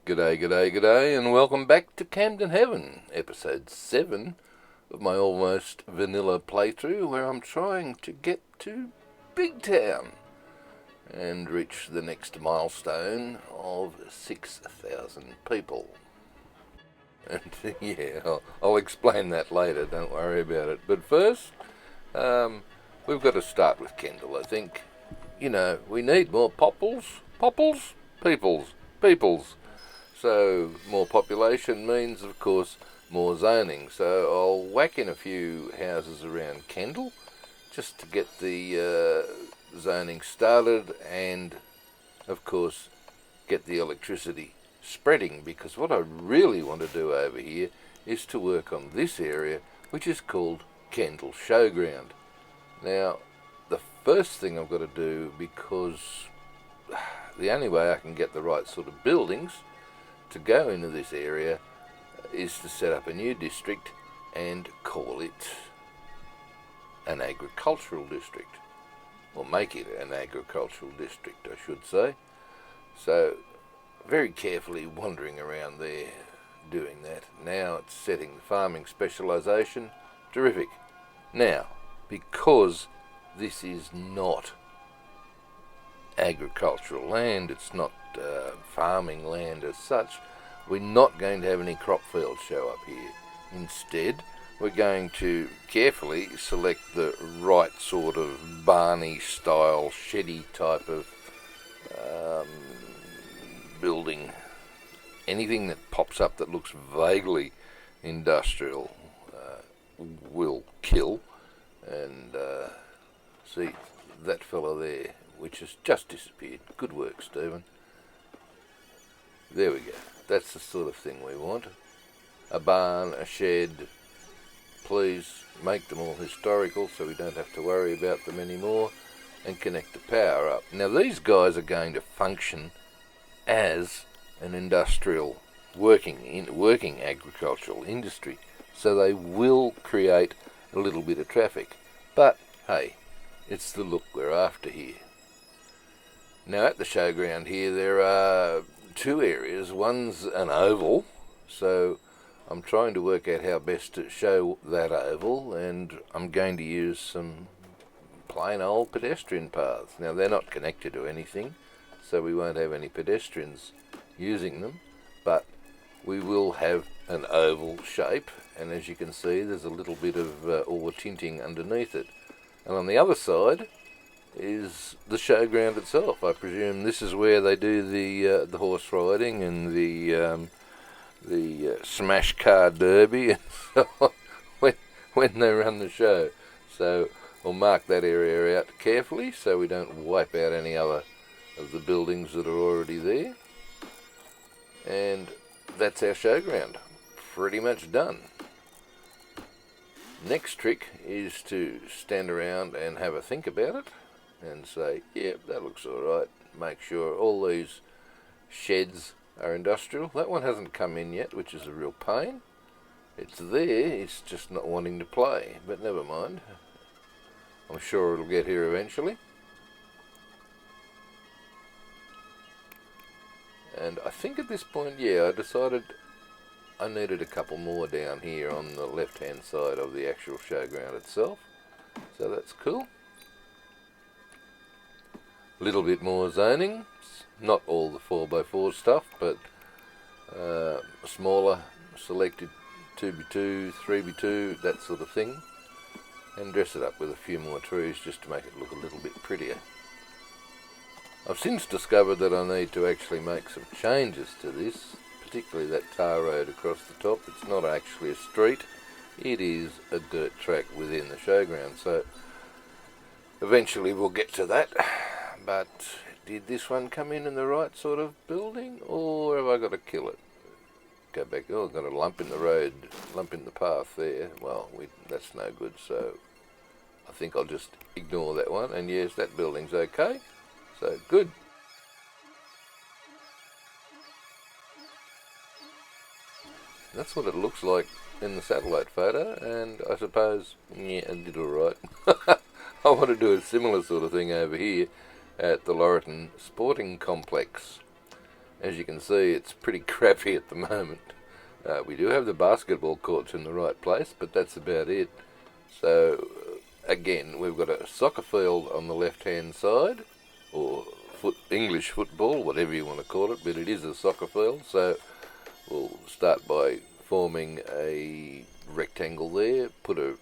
G'day, g'day, g'day, and welcome back to Camden Haven, episode 7 of my almost vanilla playthrough, where I'm trying to get to Big Town and reach the next milestone of 6,000 people. And yeah, I'll explain that later, don't worry about it. But first, we've got to start with Kendall, I think. You know, we need more peoples. So more population means, of course, more zoning. So I'll whack in a few houses around Kendall just to get the zoning started and, of course, get the electricity spreading, because what I really want to do over here is to work on this area, which is called Kendall Showground. Now, the first thing I've got to do, because the only way I can get the right sort of buildings to go into this area is to set up a new district and call it an agricultural district, or make it an agricultural district, I should say. So very carefully wandering around there doing that. Now it's setting the farming specialisation. Terrific. Now, because this is not agricultural land, it's not farming land as such, we're not going to have any crop fields show up here. Instead, we're going to carefully select the right sort of barny style, sheddy type of building. Anything that pops up that looks vaguely industrial will kill. And see that fella there, which has just disappeared. Good work, Stephen. There we go. That's the sort of thing we want. A barn, a shed. Please make them all historical so we don't have to worry about them anymore, and connect the power up. Now these guys are going to function as an industrial working agricultural industry, so they will create a little bit of traffic. But hey, it's the look we're after here. Now at the showground here there are two areas. One's an oval, so I'm trying to work out how best to show that oval, and I'm going to use some plain old pedestrian paths. Now they're not connected to anything, so we won't have any pedestrians using them, but we will have an oval shape, and as you can see there's a little bit of ore tinting underneath it. And on the other side is the showground itself. I presume this is where they do the horse riding and the smash car derby and so on when they run the show. So we'll mark that area out carefully so we don't wipe out any other of the buildings that are already there. And that's our showground, pretty much done. Next trick is to stand around and have a think about it and say, yep, that looks alright. Make sure all these sheds are industrial. That one hasn't come in yet, which is a real pain. It's there, it's just not wanting to play, but never mind. I'm sure it'll get here eventually. And I think at this point, yeah, I decided I needed a couple more down here on the left hand side of the actual showground itself. So that's cool. A little bit more zoning, not all the 4x4 stuff, but smaller, selected 2x2, 3x2, that sort of thing. And dress it up with a few more trees just to make it look a little bit prettier. I've since discovered that I need to actually make some changes to this, particularly that tar road across the top. It's not actually a street, it is a dirt track within the showground, so eventually we'll get to that. But did this one come in the right sort of building, or have I got to kill it? Go back, oh, I've got a lump in the road, lump in the path there. Well, that's no good, so I think I'll just ignore that one, and yes, that building's okay, so good. That's what it looks like in the satellite photo, and I suppose, yeah, I did alright. I want to do a similar sort of thing over here at the Laurelton Sporting Complex. As you can see, it's pretty crappy at the moment. We do have the basketball courts in the right place, but that's about it. So, again, we've got a soccer field on the left-hand side, or English football, whatever you want to call it, but it is a soccer field. So, we'll start by forming a rectangle there, put a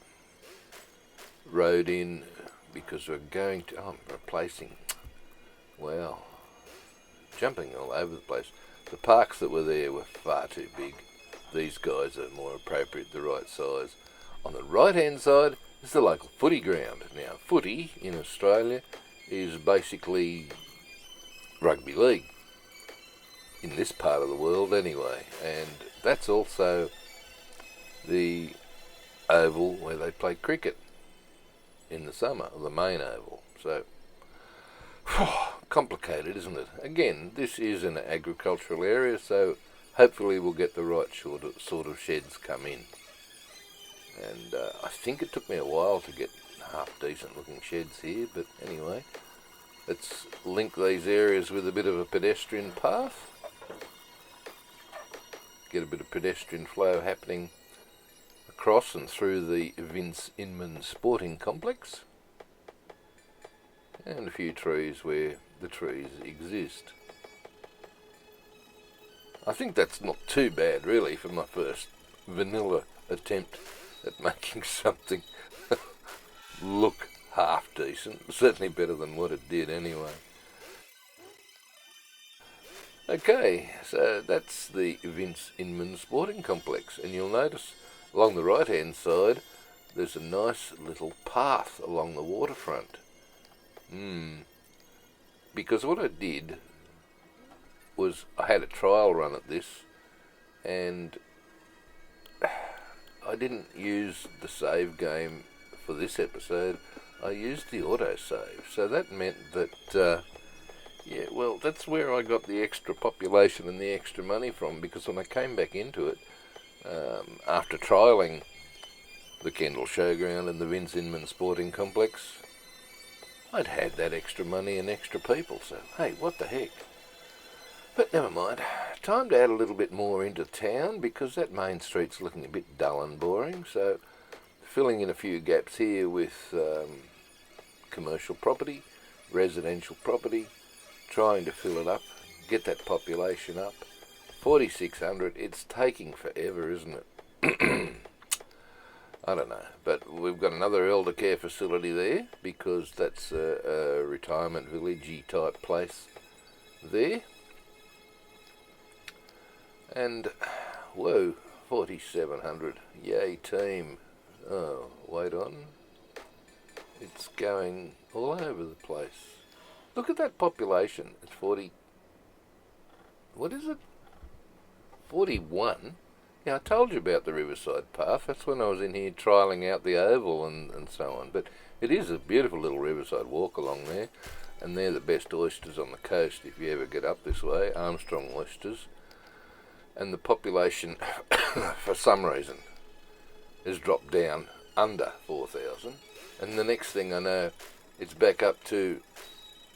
road in, because we're going to... Oh, I'm replacing... Wow. Jumping all over the place. The parks that were there were far too big. These guys are more appropriate, the right size. On the right-hand side is the local footy ground. Now, footy in Australia is basically rugby league. In this part of the world anyway. And that's also the oval where they play cricket in the summer, the main oval. So, complicated, isn't it? Again, this is an agricultural area, so hopefully we'll get the right sort of sheds come in. And I think it took me a while to get half decent looking sheds here, but anyway, let's link these areas with a bit of a pedestrian path. Get a bit of pedestrian flow happening across and through the Vince Inman Sporting Complex. And a few trees where the trees exist. I think that's not too bad really for my first vanilla attempt at making something look half decent. Certainly better than what it did anyway. Okay, so that's the Vince Inman Sporting Complex, and you'll notice along the right hand side there's a nice little path along the waterfront. Because what I did was I had a trial run at this, and I didn't use the save game for this episode. I used the autosave, so that meant that yeah, well, that's where I got the extra population and the extra money from, because when I came back into it, after trialling the Kendall Showground and the Vince Inman Sporting Complex, I'd had that extra money and extra people, so hey, what the heck. But never mind. Time to add a little bit more into town, because that main street's looking a bit dull and boring, so filling in a few gaps here with commercial property, residential property, trying to fill it up, get that population up. 4,600, it's taking forever, isn't it? I don't know, but we've got another elder care facility there, because that's a retirement village-y type place there. And, whoa, 4,700, yay team. Oh, wait on, it's going all over the place. Look at that population, it's 40, what is it, 41? Yeah, I told you about the Riverside Path. That's when I was in here trialling out the oval and so on. But it is a beautiful little riverside walk along there, and they're the best oysters on the coast if you ever get up this way, Armstrong oysters. And the population, for some reason, has dropped down under 4,000. And the next thing I know, it's back up to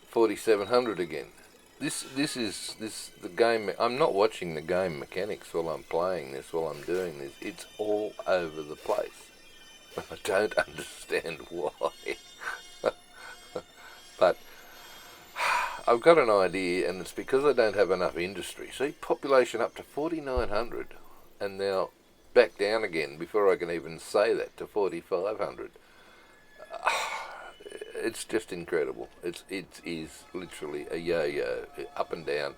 4,700 again. This is the game. I'm not watching the game mechanics while I'm playing this, while I'm doing this. It's all over the place. I don't understand why. But I've got an idea, and it's because I don't have enough industry. See, population up to 4,900, and now back down again before I can even say that, to 4,500. It's just incredible. It is literally a yo-yo, up and down,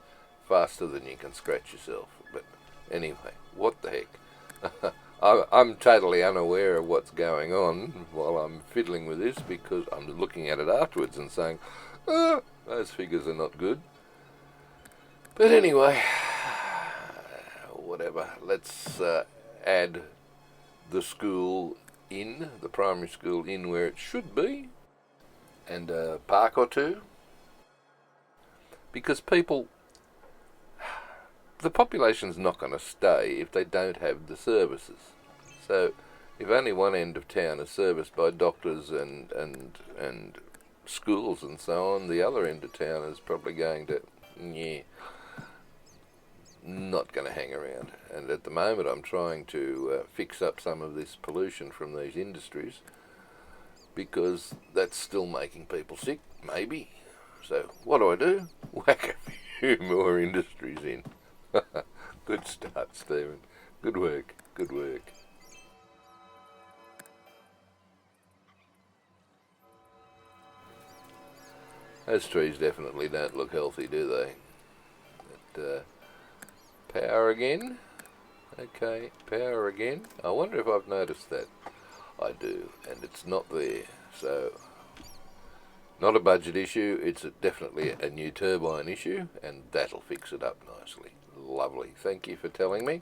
faster than you can scratch yourself. But anyway, what the heck? I'm totally unaware of what's going on while I'm fiddling with this, because I'm looking at it afterwards and saying, those figures are not good. But anyway, whatever. Let's add the school in, the primary school in where it should be, and a park or two, because people, the population's not going to stay if they don't have the services. So if only one end of town is serviced by doctors and schools and so on, the other end of town is probably going to, yeah. not going to hang around. And at the moment I'm trying to fix up some of this pollution from these industries, because that's still making people sick, maybe. So what do? Whack a few more industries in. Good start, Stephen. Good work, good work. Those trees definitely don't look healthy, do they? But, power again. Okay, power again. I wonder if I've noticed that. I do, and it's not there. So, not a budget issue, it's definitely a new turbine issue, and that'll fix it up nicely. Lovely. Thank you for telling me.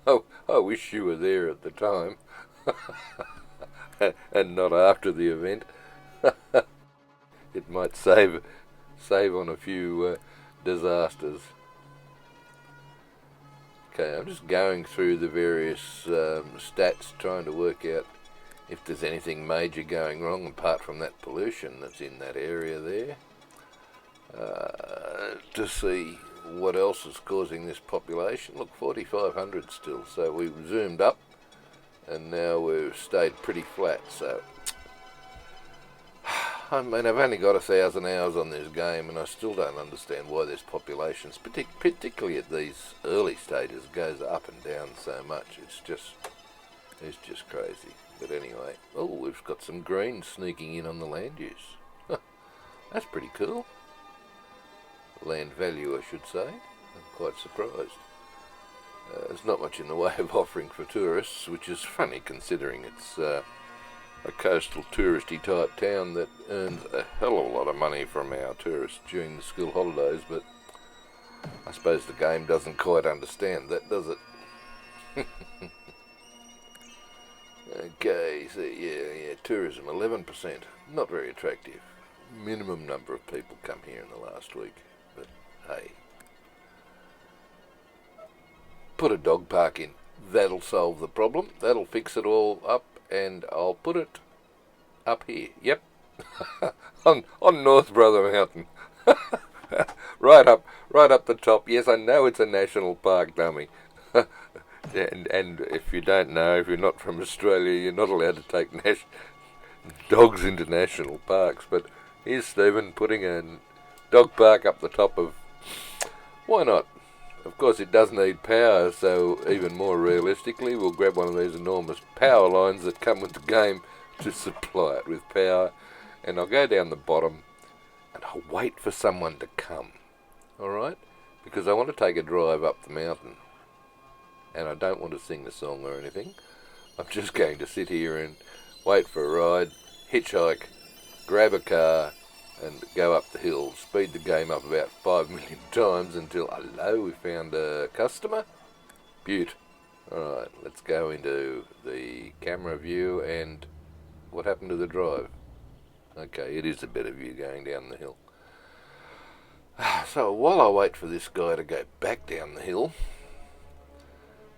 Oh, I wish you were there at the time, and not after the event. It might save on a few disasters. Okay, I'm just going through the various stats, trying to work out if there's anything major going wrong apart from that pollution that's in that area there, to see what else is causing this population. Look, 4,500 still, so we've zoomed up and now we've stayed pretty flat. So I mean, I've only got 1,000 hours on this game, and I still don't understand why this populations, particularly at these early stages, goes up and down so much. It's just crazy. But anyway, oh, we've got some green sneaking in on the land use. That's pretty cool. Land value, I should say. I'm quite surprised. There's not much in the way of offering for tourists, which is funny considering it's a coastal touristy type town that earns a hell of a lot of money from our tourists during the school holidays, but I suppose the game doesn't quite understand that, does it? Okay, so yeah, tourism, 11%. Not very attractive. Minimum number of people come here in the last week, but hey. Put a dog park in. That'll solve the problem. That'll fix it all up, and I'll put it up here. Yep. on North Brother Mountain. right up the top. Yes, I know it's a national park, dummy. And if you don't know, if you're not from Australia, you're not allowed to take dogs into national parks. But here's Stephen putting a dog park up the top of... Why not? Of course, it does need power, so even more realistically, we'll grab one of these enormous power lines that come with the game to supply it with power, and I'll go down the bottom and I'll wait for someone to come, alright? Because I want to take a drive up the mountain, and I don't want to sing the song or anything. I'm just going to sit here and wait for a ride, hitchhike, grab a car, and go up the hill, speed the game up about 5 million times until, hello, we found a customer. Beaut. Alright, let's go into the camera view, and what happened to the drive? Okay, it is a better view going down the hill. So while I wait for this guy to go back down the hill,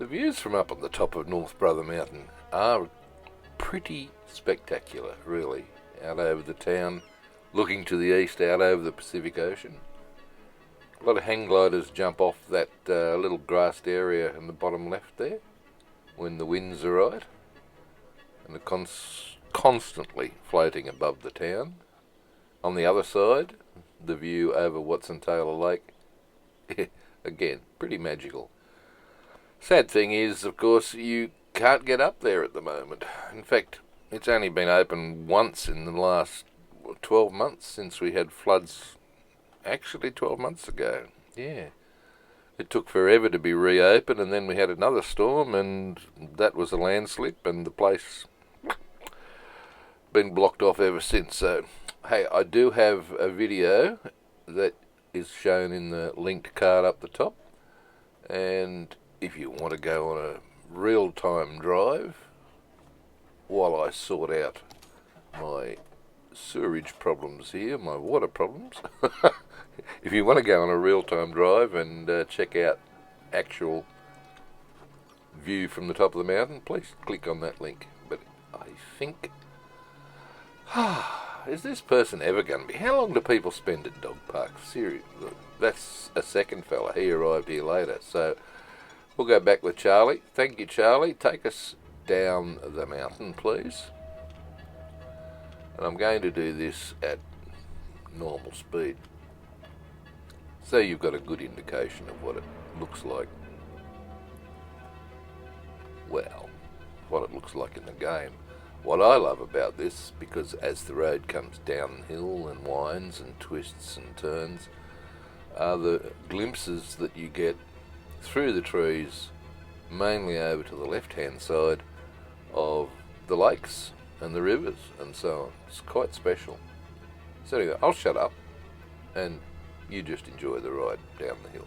the views from up on the top of North Brother Mountain are pretty spectacular, really, out over the town, looking to the east out over the Pacific Ocean. A lot of hang gliders jump off that little grassed area in the bottom left there when the winds are right, and are constantly floating above the town. On the other side, the view over Watson Taylor Lake, again, pretty magical. Sad thing is, of course, you can't get up there at the moment. In fact, it's only been open once in the last 12 months since we had floods. Actually 12 months ago. Yeah. It took forever to be reopened, and then we had another storm, and that was a landslip, and the place been blocked off ever since. So, hey, I do have a video that is shown in the linked card up the top, and if you want to go on a real-time drive while I sort out my sewerage problems here, my water problems. If you want to go on a real-time drive and check out actual view from the top of the mountain, please click on that link. But I think is this person ever going to be? How long do people spend at dog parks? Seriously, that's a second fella. He arrived here later. So we'll go back with Charlie. Thank you, Charlie. Take us down the mountain, please. And I'm going to do this at normal speed, so you've got a good indication of what it looks like. Well, what it looks like in the game. What I love about this, because as the road comes downhill and winds and twists and turns, are the glimpses that you get through the trees, mainly over to the left-hand side of the lakes and the rivers and so on. It's quite special. So anyway, I'll shut up and you just enjoy the ride down the hill.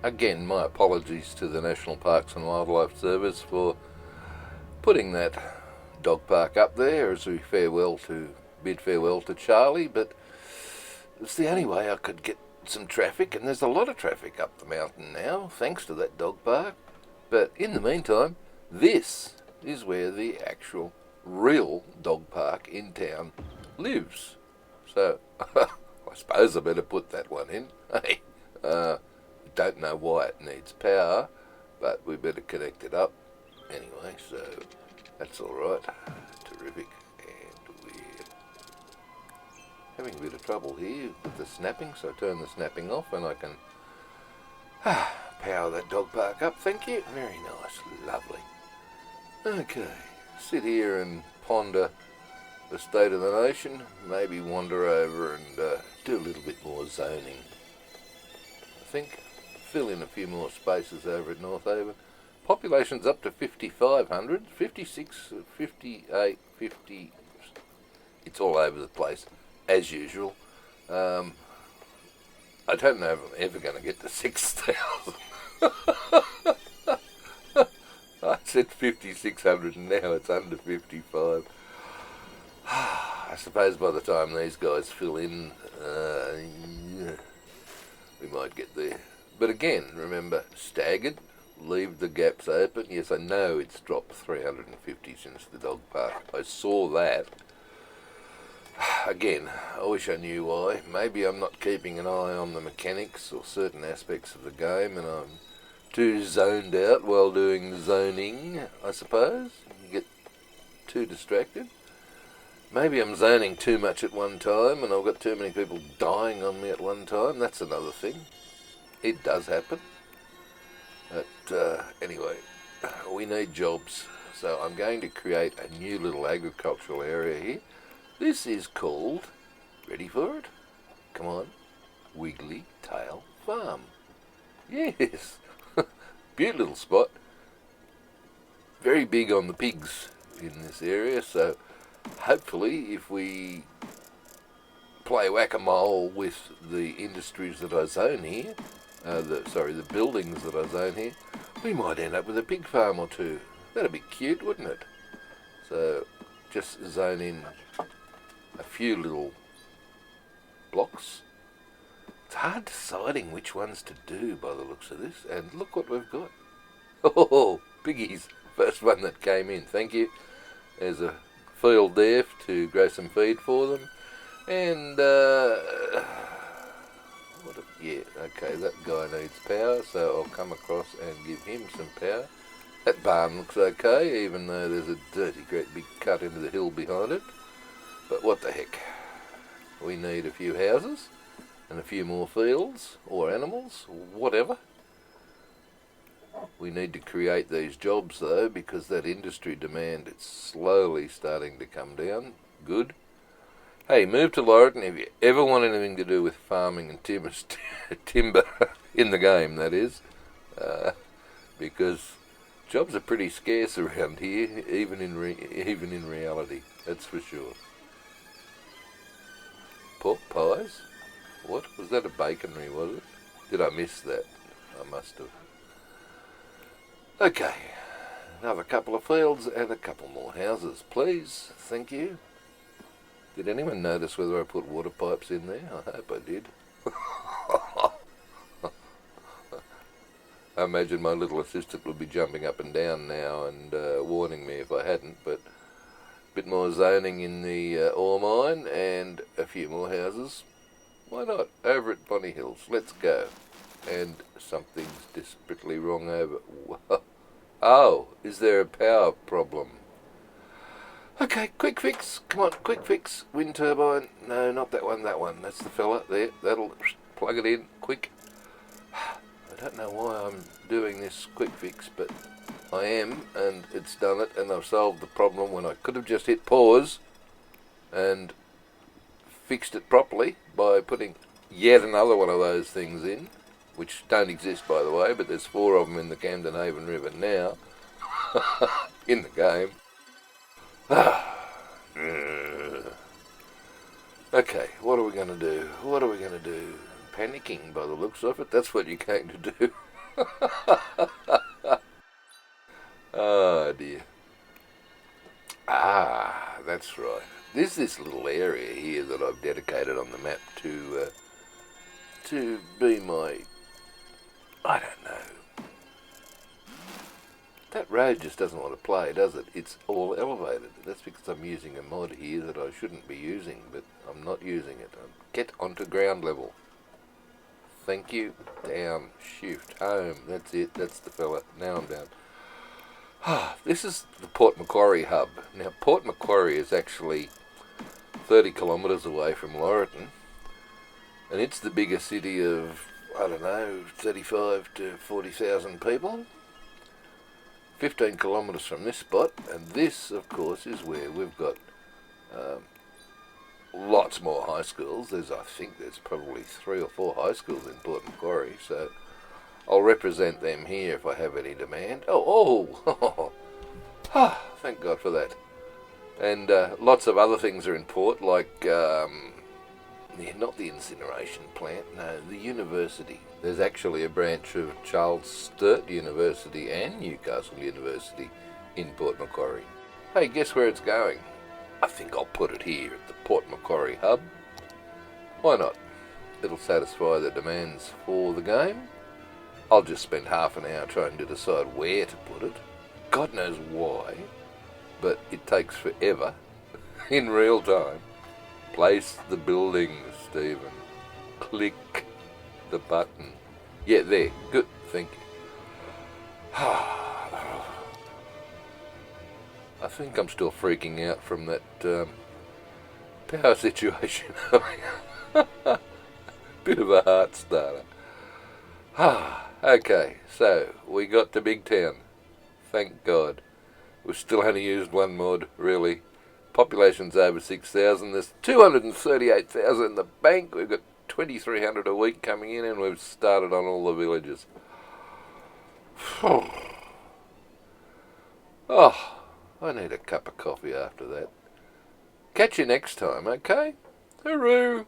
Again, my apologies to the National Parks and Wildlife Service for putting that dog park up there as we bid farewell to Charlie, but it's the only way I could get some traffic, and there's a lot of traffic up the mountain now, thanks to that dog park. But in the meantime, this is where the actual real dog park in town lives. So, I suppose I better put that one in. Hey, don't know why it needs power, but we better connect it up anyway, so that's alright. Terrific. And we're having a bit of trouble here with the snapping, so I turn the snapping off and I can power that dog park up. Thank you. Very nice. Lovely. Okay, sit here and ponder the state of the nation, maybe wander over and do a little bit more zoning. I think fill in a few more spaces over at North Haven. Population's up to 5,500, 56, 58, 50. It's all over the place, as usual. I don't know if I'm ever going to get to 6,000. I said 5,600 and now it's under 55. I suppose by the time these guys fill in, we might get there. But again, remember, staggered, leave the gaps open. Yes, I know it's dropped 350 since the dog park. I saw that. Again, I wish I knew why. Maybe I'm not keeping an eye on the mechanics or certain aspects of the game and I'm too zoned out while doing zoning, I suppose. You get too distracted. Maybe I'm zoning too much at one time and I've got too many people dying on me at one time. That's another thing. It does happen. But anyway, we need jobs. So I'm going to create a new little agricultural area here. This is called, ready for it? Come on, Wiggly Tail Farm. Yes, beautiful little spot. Very big on the pigs in this area, so hopefully if we play whack-a-mole with the industries that I zone here, the buildings that I zone here, we might end up with a pig farm or two. That'd be cute, wouldn't it? So just zone in a few little blocks. It's hard deciding which ones to do by the looks of this, and look what we've got. Oh, piggies. First one that came in, thank you. There's a field there to grow some feed for them. And, okay, that guy needs power, so I'll come across and give him some power. That barn looks okay, even though there's a dirty, great big cut into the hill behind it. But what the heck? We need a few houses and a few more fields, or animals, or whatever. We need to create these jobs though, because that industry demand is slowly starting to come down. Good. Hey, move to Laurelton if you ever want anything to do with farming and timber in the game, that is. Because jobs are pretty scarce around here, even in reality, that's for sure. Pork pies? What? Was that a baconry, was it? Did I miss that? I must have. Okay, another couple of fields and a couple more houses, please. Thank you. Did anyone notice whether I put water pipes in there? I hope I did. I imagine my little assistant would be jumping up and down now and warning me if I hadn't, but a bit more zoning in the ore mine and a few more houses. Why not? Over at Bonny Hills. Let's go. And something's desperately wrong over... Oh, is there a power problem? Okay, quick fix. Come on, quick fix. Wind turbine. No, not that one, that one. That's the fella. There, that'll plug it in, quick. I don't know why I'm doing this quick fix, but I am, and it's done it, and I've solved the problem when I could have just hit pause and fixed it properly by putting yet another one of those things in, which don't exist, by the way, but there's 4 of them in the Camden Haven River now, in the game. Okay, what are we going to do? What are we going to do? Panicking by the looks of it, that's what you're going to do. Oh dear. Ah, that's right. There's this little area here that I've dedicated on the map to be my... I don't know. That road just doesn't want to play, does it? It's all elevated. That's because I'm using a mod here that I shouldn't be using, but I'm not using it. Get onto ground level. Thank you. Down. Shift. Home. That's it. That's the fella. Now I'm down. This is the Port Macquarie hub. Now, Port Macquarie is actually 30 kilometres away from Laurelton, and it's the biggest city of, I don't know, 35 to 40,000 people. 15 kilometres from this spot, and this, of course, is where we've got lots more high schools. I think there's probably 3 or 4 high schools in Port Macquarie, so I'll represent them here if I have any demand. Oh, thank God for that. And lots of other things are in Port, like, not the incineration plant, no, the university. There's actually a branch of Charles Sturt University and Newcastle University in Port Macquarie. Hey, guess where it's going? I think I'll put it here at the Port Macquarie hub. Why not? It'll satisfy the demands for the game. I'll just spend half an hour trying to decide where to put it. God knows why, but it takes forever in real time. Place the building, Stephen. Click the button. Yeah, there. Good. Thank you. I think I'm still freaking out from that power situation. Bit of a heart starter. Okay, so we got to Big Town. Thank God. We've still only used one mod, really. Population's over 6,000. There's 238,000 in the bank. We've got 2,300 a week coming in, and we've started on all the villages. Oh, I need a cup of coffee after that. Catch you next time, okay? Hooroo!